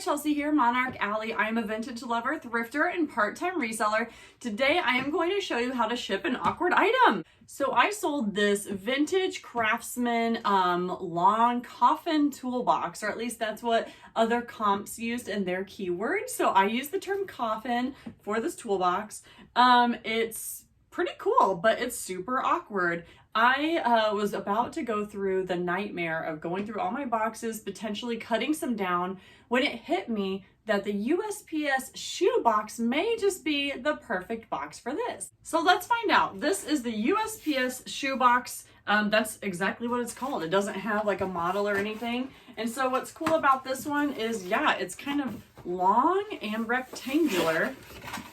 Chelsea here, MonarchAlley. I am a vintage lover, thrifter, and part-time reseller. Today I am going to show you how to ship an awkward item. So I sold this vintage Craftsman long coffin toolbox, or at least that's what other comps used in their keywords. So I use the term coffin for this toolbox. It's pretty cool, but it's super awkward. I was about to go through the nightmare of going through all my boxes, potentially cutting some down, when it hit me that the USPS shoebox may just be the perfect box for this. So let's find out. This is the USPS shoebox. That's exactly what it's called. It doesn't have like a model or anything. And so what's cool about this one is, yeah, it's kind of long and rectangular.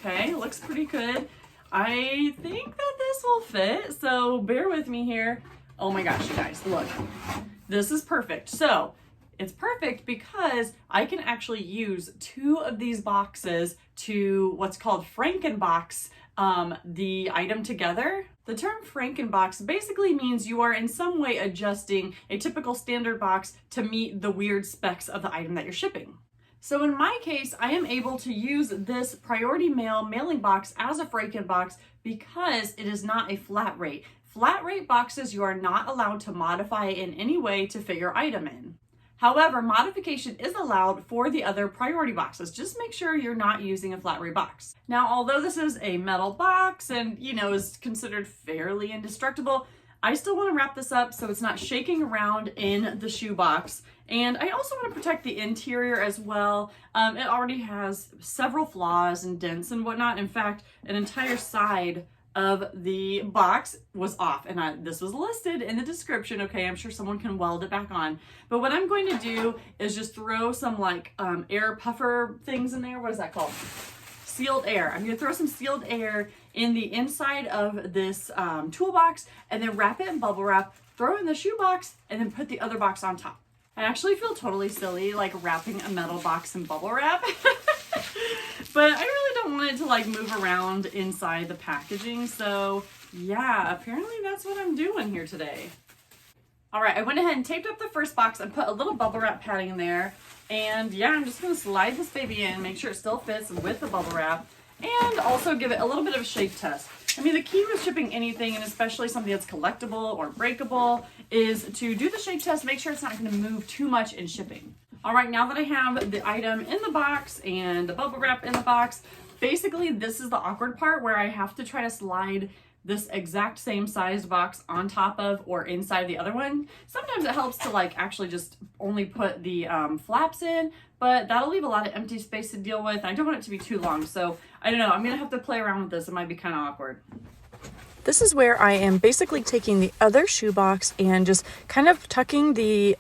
Okay, looks pretty good. I think that this will fit, so bear with me here. Oh my gosh, you guys, look. This is perfect. So it's perfect because I can actually use two of these boxes to what's called Frankenbox the item together. The term Frankenbox basically means you are in some way adjusting a typical standard box to meet the weird specs of the item that you're shipping. So in my case, I am able to use this priority mail mailing box as a Frankenbox because it is not a flat rate. Flat rate boxes you are not allowed to modify in any way to fit your item in. However, modification is allowed for the other priority boxes. Just make sure you're not using a flat rate box. Now, although this is a metal box and, is considered fairly indestructible, I still want to wrap this up so it's not shaking around in the shoebox. And I also want to protect the interior as well. It already has several flaws and dents and whatnot. In fact, an entire side of the box was off, and this was listed in the description. Okay, I'm sure someone can weld it back on. But what I'm going to do is just throw some like air puffer things in there. What is that called? Sealed air. I'm going to throw some sealed air in the inside of this toolbox and then wrap it in bubble wrap, throw it in the shoebox, and then put the other box on top. I actually feel totally silly like wrapping a metal box in bubble wrap, but I really don't want it to like move around inside the packaging. So yeah, apparently that's what I'm doing here today. All right, I went ahead and taped up the first box and put a little bubble wrap padding in there. And yeah, I'm just gonna slide this baby in, make sure it still fits with the bubble wrap, and also give it a little bit of a shape test. I mean, the key with shipping anything, and especially something that's collectible or breakable, is to do the shape test, make sure it's not gonna move too much in shipping. All right, now that I have the item in the box and the bubble wrap in the box, basically this is the awkward part where I have to try to slide this exact same sized box on top of or inside the other one. Sometimes it helps to like actually just only put the flaps in, but that'll leave a lot of empty space to deal with. I don't want it to be too long, so I don't know. I'm gonna have to play around with this. It might be kind of awkward. This is where I am basically taking the other shoebox and just kind of tucking the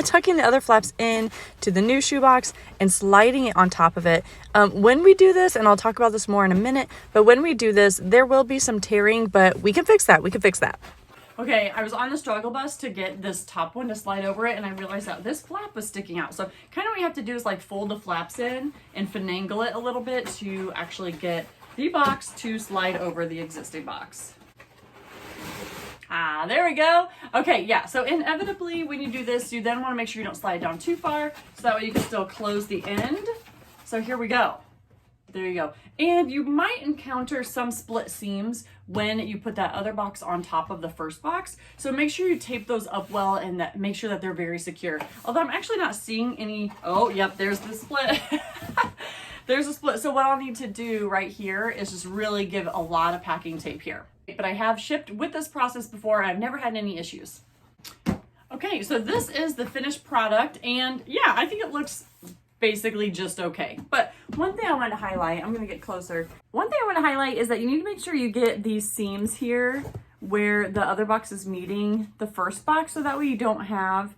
tucking the other flaps in to the new shoebox and sliding it on top of it. When we do this, and I'll talk about this more in a minute, but when we do this, there will be some tearing, but we can fix that. We can fix that. Okay, I was on the struggle bus to get this top one to slide over it, and I realized that this flap was sticking out. So kind of what you have to do is like fold the flaps in and finagle it a little bit to actually get the box to slide over the existing box. Ah, there we go. Okay, yeah, so inevitably when you do this, you then want to make sure you don't slide down too far, so that way you can still close the end. So here we go. There you go. And you might encounter some split seams when you put that other box on top of the first box. So make sure you tape those up well and that make sure that they're very secure. Although I'm actually not seeing any, oh, yep, there's the split. There's a split. So what I'll need to do right here is just really give a lot of packing tape here. But I have shipped with this process before. I've never had any issues. Okay, so this is the finished product, and yeah, I think it looks basically just okay. But one thing I wanted to highlight, I'm gonna get closer. One thing I want to highlight is that you need to make sure you get these seams here where the other box is meeting the first box, so that way you don't have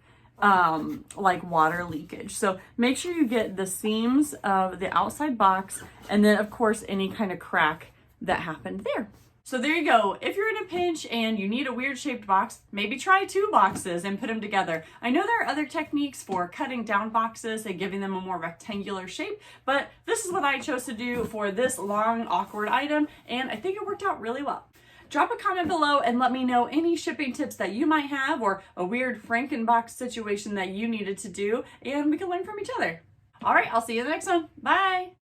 like water leakage. So make sure you get the seams of the outside box, and then of course any kind of crack that happened there. So there you go. If you're in a pinch and you need a weird shaped box, maybe try two boxes and put them together. I know there are other techniques for cutting down boxes and giving them a more rectangular shape, but this is what I chose to do for this long, awkward item, and I think it worked out really well. Drop a comment below and let me know any shipping tips that you might have or a weird Frankenbox situation that you needed to do, and we can learn from each other. All right, I'll see you in the next one. Bye.